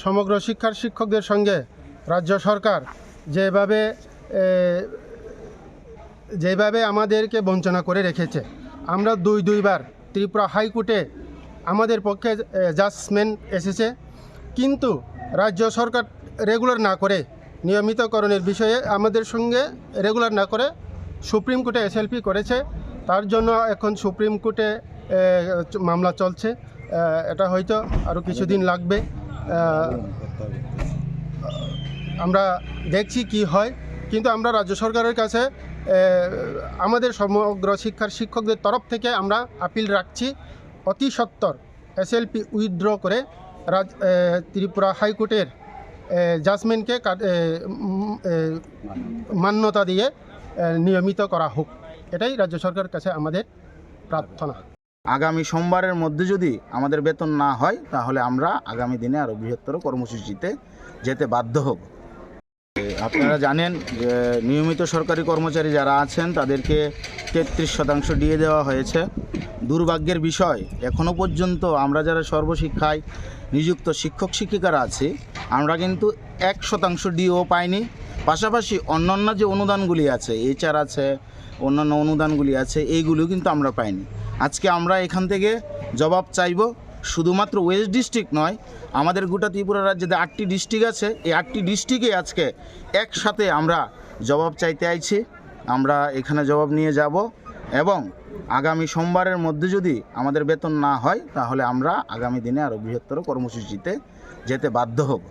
সমগ্র শিক্ষার শিক্ষকদের সঙ্গে রাজ্য সরকার যেভাবে আমাদেরকে বঞ্চনা করে রেখেছে, আমরা দুইবার ত্রিপুরা হাইকোর্টে আমাদের পক্ষে জাজমেন্ট এসেছে, কিন্তু রাজ্য সরকার রেগুলার না করে, নিয়মিতকরণের বিষয়ে আমাদের সঙ্গে রেগুলার না করে সুপ্রিম কোর্টে এসএলপি করেছে। তার জন্য এখন সুপ্রিম কোর্টে মামলা চলছে। এটা হয়তো আরও কিছুদিন লাগবে। আমরা দেখছি কি হয়, কিন্তু আমরা রাজ্য সরকারের কাছে আমাদের সমগ্র শিক্ষার শিক্ষকদের তরফ থেকে আমরা আপিল রাখছি, অতি সত্বর এসএলপি উইথড্র করে ত্রিপুরা হাইকোর্টের জাজমেন্টকে মান্যতা দিয়ে নিয়মিত করা হোক। এটাই রাজ্য সরকারের কাছে আমাদের প্রার্থনা। আগামী সোমবারের মধ্যে যদি আমাদের বেতন না হয়, তাহলে আমরা আগামী দিনে আরও বৃহত্তর কর্মসূচিতে যেতে বাধ্য হব। আপনারা জানেন যে নিয়মিত সরকারি কর্মচারী যারা আছেন তাদেরকে 33% ডিএ দেওয়া হয়েছে। দুর্ভাগ্যের বিষয়, এখনও পর্যন্ত আমরা যারা সর্বশিক্ষায় নিযুক্ত শিক্ষক শিক্ষিকারা আছি, আমরা কিন্তু 1% ডিও পাইনি। পাশাপাশি অন্যান্য যে অনুদানগুলি আছে, এইচআর আছে, অন্যান্য অনুদানগুলি আছে, এইগুলিও কিন্তু আমরা পাইনি। আজকে আমরা এখান থেকে জবাব চাইব। শুধুমাত্র ওয়েস্ট ডিস্ট্রিক্ট নয়, আমাদের গোটা ত্রিপুরা রাজ্যে 8টি ডিস্ট্রিক্ট আছে, এই 8টি ডিস্ট্রিক্টে আজকে একসাথে আমরা জবাব চাইতে আইছি। আমরা এখানে জবাব নিয়ে যাব এবং আগামী সোমবারের মধ্যে যদি আমাদের বেতন না হয়, তাহলে আমরা আগামী দিনে আরও বৃহত্তর কর্মসূচিতে যেতে বাধ্য হব।